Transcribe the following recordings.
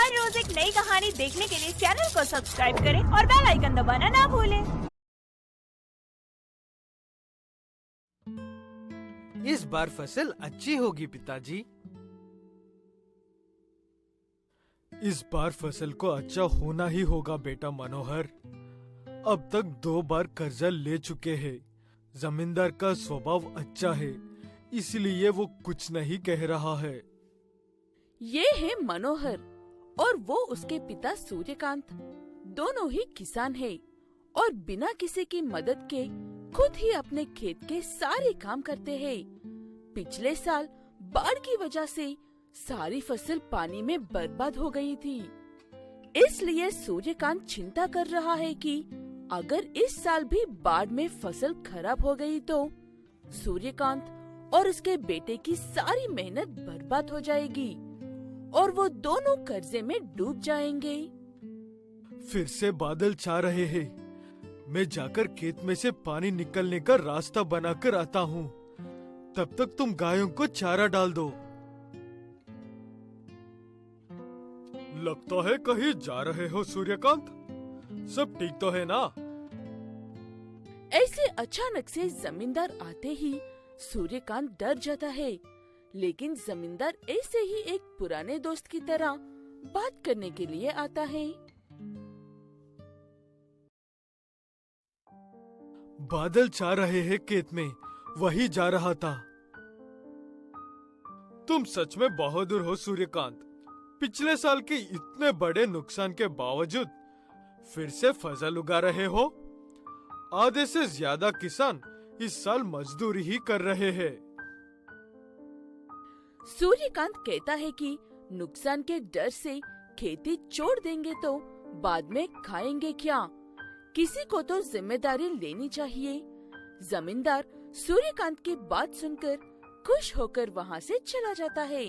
हर रोज एक नई कहानी देखने के लिए चैनल को सब्सक्राइब करें और बेल आइकन दबाना ना भूलें। इस बार फसल अच्छी होगी पिताजी। इस बार फसल को अच्छा होना ही होगा बेटा मनोहर। अब तक 2 बार कर्जा ले चुके हैं। जमींदार का स्वभाव अच्छा है, इसलिए वो कुछ नहीं कह रहा है। ये है मनोहर और वो उसके पिता सूर्यकांत। दोनों ही किसान हैं और बिना किसी की मदद के खुद ही अपने खेत के सारे काम करते हैं। पिछले साल बाढ़ की वजह से सारी फसल पानी में बर्बाद हो गई थी। इसलिए सूर्यकांत चिंता कर रहा है कि अगर इस साल भी बाढ़ में फसल खराब हो गई तो सूर्यकांत और उसके बेटे की सारी मेहनत बर्बाद हो जाएगी और वो दोनों कर्जे में डूब जाएंगे। फिर से बादल छा रहे हैं। मैं जाकर खेत में से पानी निकलने का रास्ता बनाकर आता हूँ। तब तक तुम गायों को चारा डाल दो। लगता है कहीं जा रहे हो सूर्यकांत। सब ठीक तो है ना? ऐसे अचानक से जमींदार आते ही सूर्यकांत डर जाता है, लेकिन जमींदार ऐसे ही एक पुराने दोस्त की तरह बात करने के लिए आता है। बादल छा रहे हैं खेत में, वही जा रहा था। तुम सच में बहादुर हो सूर्यकांत। पिछले साल के इतने बड़े नुकसान के बावजूद फिर से फसल उगा रहे हो। आधे से ज्यादा किसान इस साल मजदूरी ही कर रहे हैं। सूर्यकांत कहता है कि नुकसान के डर से खेती छोड़ देंगे तो बाद में खाएंगे क्या? किसी को तो जिम्मेदारी लेनी चाहिए। जमींदार सूर्यकांत की बात सुनकर खुश होकर वहाँ से चला जाता है।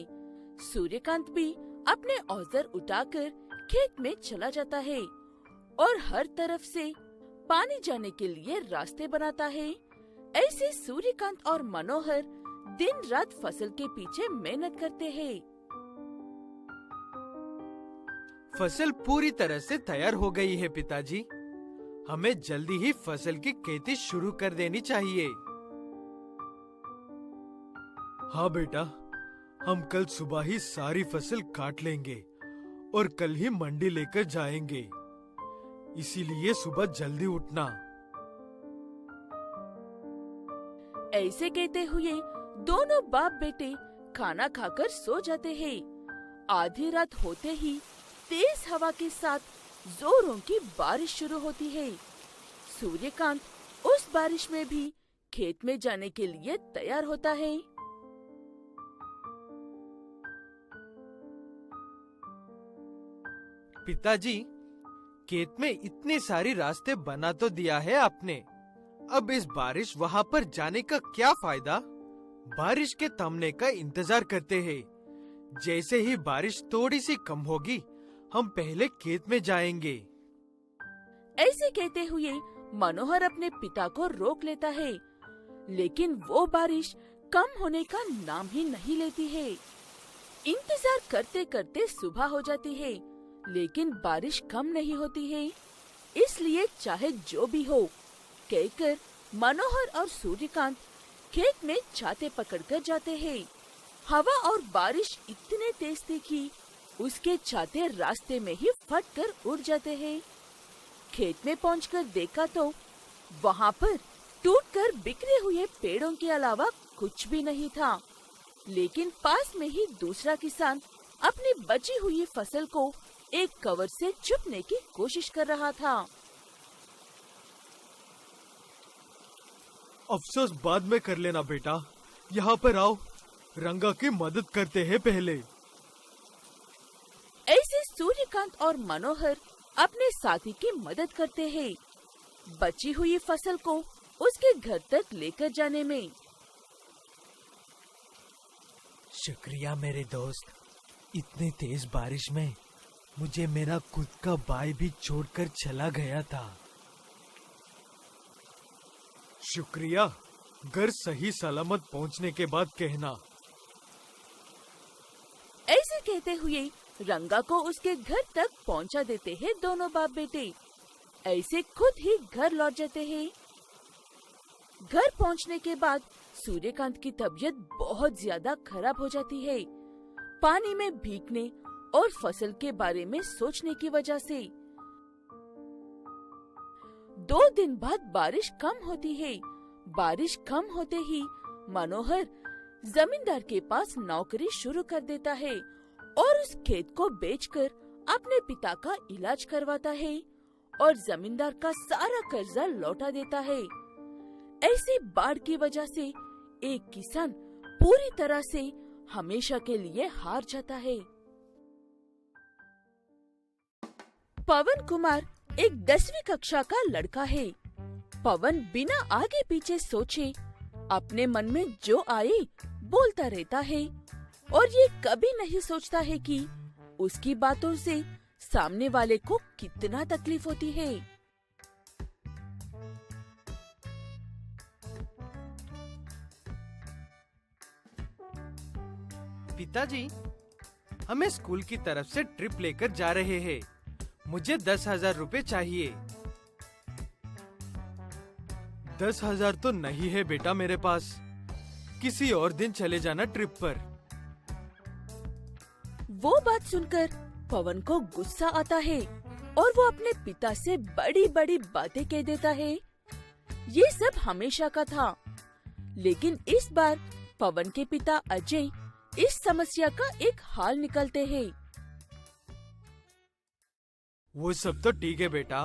सूर्यकांत भी अपने औजार उठाकर खेत में चला जाता है और हर तरफ से पानी जाने के लिए रास्ते बनाता है। ऐसे सूर्यकांत और मनोहर दिन रात फसल के पीछे मेहनत करते हैं। फसल पूरी तरह से तैयार हो गई है पिताजी। हमें जल्दी ही फसल की खेती शुरू कर देनी चाहिए। हाँ बेटा, हम कल सुबह ही सारी फसल काट लेंगे और कल ही मंडी लेकर जाएंगे। इसीलिए सुबह जल्दी उठना। ऐसे कहते हुए दोनों बाप बेटे खाना खाकर सो जाते हैं। आधी रात होते ही तेज हवा के साथ जोरों की बारिश शुरू होती है। सूर्यकांत उस बारिश में भी खेत में जाने के लिए तैयार होता है। पिताजी, खेत में इतने सारी रास्ते बना तो दिया है आपने। अब इस बारिश वहाँ पर जाने का क्या फायदा? बारिश के थमने का इंतजार करते हैं। जैसे ही बारिश थोड़ी सी कम होगी, हम पहले खेत में जाएंगे। ऐसे कहते हुए मनोहर अपने पिता को रोक लेता है, लेकिन वो बारिश कम होने का नाम ही नहीं लेती है। इंतजार करते करते सुबह हो जाती है, लेकिन बारिश कम नहीं होती है। इसलिए चाहे जो भी हो कहकर मनोहर और सूर्यकांत खेत में छाते पकड़कर जाते हैं। हवा और बारिश इतने तेज थी कि उसके छाते रास्ते में ही फटकर उड़ जाते हैं। खेत में पहुंचकर देखा तो वहाँ पर टूटकर बिखरे हुए पेड़ों के अलावा कुछ भी नहीं था। लेकिन पास में ही दूसरा किसान अपनी बची हुई फसल को एक कवर से छुपने की कोशिश कर रहा था। अफसोस बाद में कर लेना बेटा। यहाँ पर आओ, रंगा की मदद करते हैं पहले। ऐसे सूर्यकांत और मनोहर अपने साथी की मदद करते हैं, बची हुई फसल को उसके घर तक लेकर जाने में। शुक्रिया मेरे दोस्त। इतनी तेज बारिश में मुझे मेरा खुद का भाई भी छोड़कर चला गया था। शुक्रिया। घर सही सलामत पहुंचने के बाद कहना। ऐसे कहते हुए रंगा को उसके घर तक पहुंचा देते हैं दोनों बाप बेटे। ऐसे खुद ही घर लौट जाते हैं। घर पहुंचने के बाद सूर्यकांत की तबीयत बहुत ज्यादा खराब हो जाती है, पानी में भीगने और फसल के बारे में सोचने की वजह से। 2 दिन बाद बारिश कम होती है। बारिश कम होते ही मनोहर जमींदार के पास नौकरी शुरू कर देता है और उस खेत को बेचकर अपने पिता का इलाज करवाता है और जमींदार का सारा कर्जा लौटा देता है। ऐसी बाढ़ की वजह से एक किसान पूरी तरह से हमेशा के लिए हार जाता है। पवन कुमार एक 10वीं कक्षा का लड़का है। पवन बिना आगे पीछे सोचे अपने मन में जो आए बोलता रहता है और ये कभी नहीं सोचता है कि उसकी बातों से सामने वाले को कितना तकलीफ होती है। पिताजी, हमें स्कूल की तरफ से ट्रिप लेकर जा रहे हैं। मुझे 10,000 रुपए चाहिए। 10,000 तो नहीं है बेटा मेरे पास। किसी और दिन चले जाना ट्रिप पर। वो बात सुनकर पवन को गुस्सा आता है और वो अपने पिता से बड़ी बड़ी बातें कह देता है। ये सब हमेशा का था, लेकिन इस बार पवन के पिता अजय इस समस्या का एक हल निकलते हैं। वो सब तो ठीक है बेटा,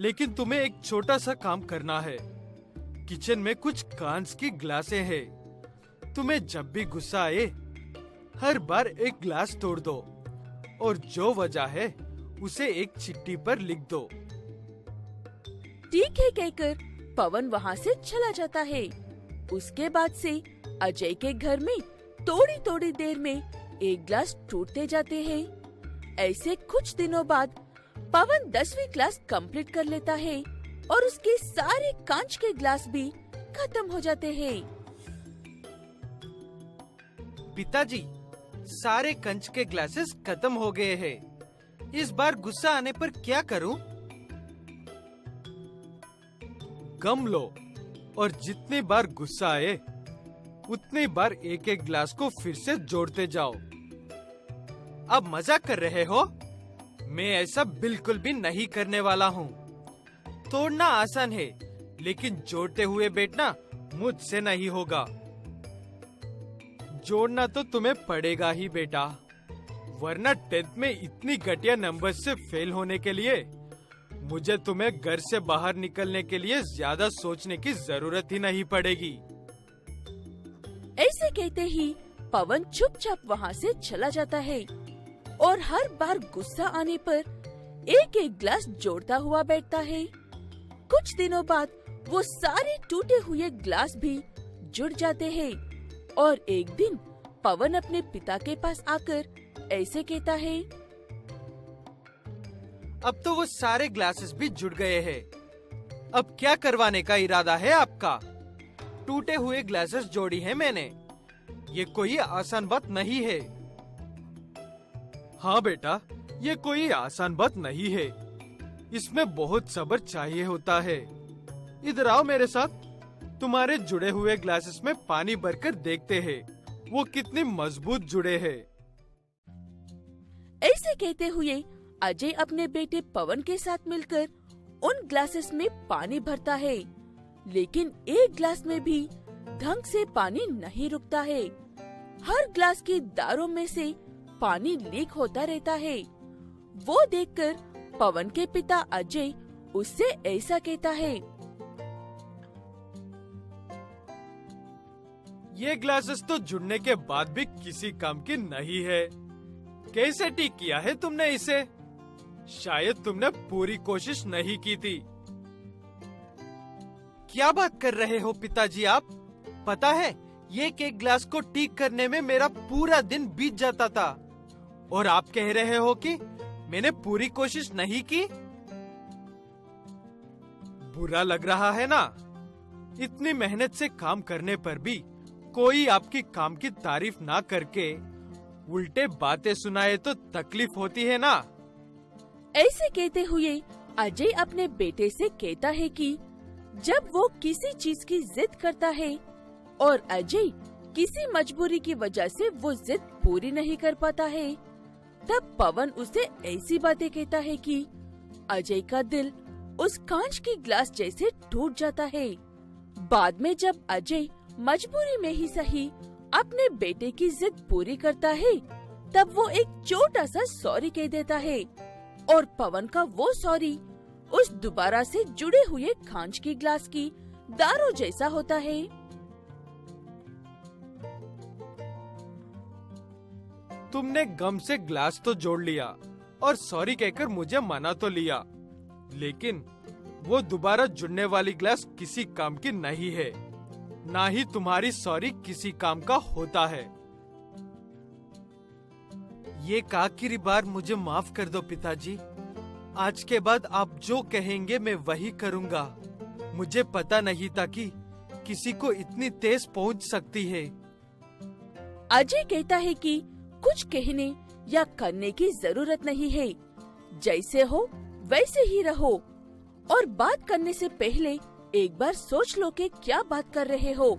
लेकिन तुम्हें एक छोटा सा काम करना है। किचन में कुछ कांच की ग्लासें हैं। तुम्हें जब भी गुस्सा आए, हर बार एक ग्लास तोड़ दो और जो वजह है उसे एक चिट्ठी पर लिख दो। ठीक है कहकर पवन वहाँ से चला जाता है। उसके बाद से अजय के घर में थोड़ी थोड़ी देर में एक ग्लास टूटते जाते हैं। ऐसे कुछ दिनों बाद पवन 10वीं क्लास कंप्लीट कर लेता है और उसके सारे कांच के ग्लास भी खत्म हो जाते हैं। पिताजी, सारे कंच के ग्लासेस खत्म हो गए हैं। इस बार गुस्सा आने पर क्या करूं? गम लो और जितनी बार गुस्सा आए उतनी बार एक एक ग्लास को फिर से जोड़ते जाओ। अब मजाक कर रहे हो? मैं ऐसा बिल्कुल भी नहीं करने वाला हूँ। तोड़ना आसान है, लेकिन जोड़ते हुए बैठना मुझसे नहीं होगा। जोड़ना तो तुम्हें पड़ेगा ही बेटा, वरना 10th में इतनी घटिया नंबर से फेल होने के लिए मुझे तुम्हें घर से बाहर निकलने के लिए ज्यादा सोचने की जरूरत ही नहीं पड़ेगी। ऐसे कहते ही पवन चुपचाप वहाँ से चला जाता है और हर बार गुस्सा आने पर एक एक ग्लास जोड़ता हुआ बैठता है। कुछ दिनों बाद वो सारे टूटे हुए ग्लास भी जुड़ जाते हैं और एक दिन पवन अपने पिता के पास आकर ऐसे कहता है, अब तो वो सारे ग्लासेस भी जुड़ गए हैं। अब क्या करवाने का इरादा है आपका? टूटे हुए ग्लासेस जोड़ी है मैंने। ये कोई आसान बात नहीं है। हाँ बेटा, ये कोई आसान बात नहीं है। इसमें बहुत सब्र चाहिए होता है। इधर आओ मेरे साथ। तुम्हारे जुड़े हुए ग्लासेस में पानी भरकर देखते हैं वो कितनी मजबूत जुड़े हैं। ऐसे कहते हुए अजय अपने बेटे पवन के साथ मिलकर उन ग्लासेस में पानी भरता है, लेकिन एक ग्लास में भी ढंग से पानी नहीं रुकता है। हर ग्लास की दारों में से पानी लीक होता रहता है। वो देखकर पवन के पिता अजय उससे ऐसा कहता है, ये ग्लासेस तो जुड़ने के बाद भी किसी काम की नहीं है। कैसे ठीक किया है तुमने इसे? शायद तुमने पूरी कोशिश नहीं की थी। क्या बात कर रहे हो पिताजी आप? पता है, ये एक ग्लास को ठीक करने में मेरा पूरा दिन बीत जाता था और आप कह रहे हो कि मैंने पूरी कोशिश नहीं की? बुरा लग रहा है ना? इतनी मेहनत से काम करने पर भी कोई आपकी काम की तारीफ ना करके उल्टे बातें सुनाए तो तकलीफ होती है ना। ऐसे कहते हुए अजय अपने बेटे से कहता है कि जब वो किसी चीज की जिद करता है और अजय किसी मजबूरी की वजह से वो जिद पूरी नहीं कर पाता है, तब पवन उसे ऐसी बातें कहता है कि अजय का दिल उस कांच की ग्लास जैसे टूट जाता है। बाद में जब अजय मजबूरी में ही सही अपने बेटे की जिद पूरी करता है, तब वो एक छोटा सा सॉरी कह देता है और पवन का वो सॉरी उस दोबारा से जुड़े हुए कांच की ग्लास की दारू जैसा होता है। तुमने गम से ग्लास तो जोड़ लिया और सॉरी कहकर मुझे मना तो लिया, लेकिन वो दोबारा जुड़ने वाली ग्लास किसी काम की नहीं है, ना ही तुम्हारी सॉरी किसी काम का होता है। ये आखिरी बार मुझे माफ कर दो पिताजी। आज के बाद आप जो कहेंगे मैं वही करूँगा। मुझे पता नहीं था कि किसी को इतनी तेज पहुँच सकती है। अजय कहता है कि कुछ कहने या करने की जरूरत नहीं है, जैसे हो वैसे ही रहो और बात करने से पहले एक बार सोच लो कि क्या बात कर रहे हो।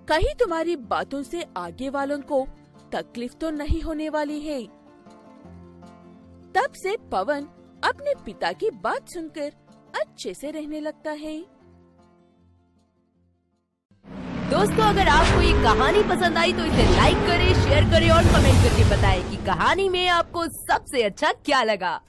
कहीं तुम्हारी बातों से आगे वालों को तकलीफ तो नहीं होने वाली है। तब से पवन अपने पिता की बात सुनकर अच्छे से रहने लगता है। दोस्तों, अगर आपको ये कहानी पसंद आई तो इसे लाइक करें, शेयर करें और कमेंट करके बताएं कि कहानी में आपको सबसे अच्छा क्या लगा।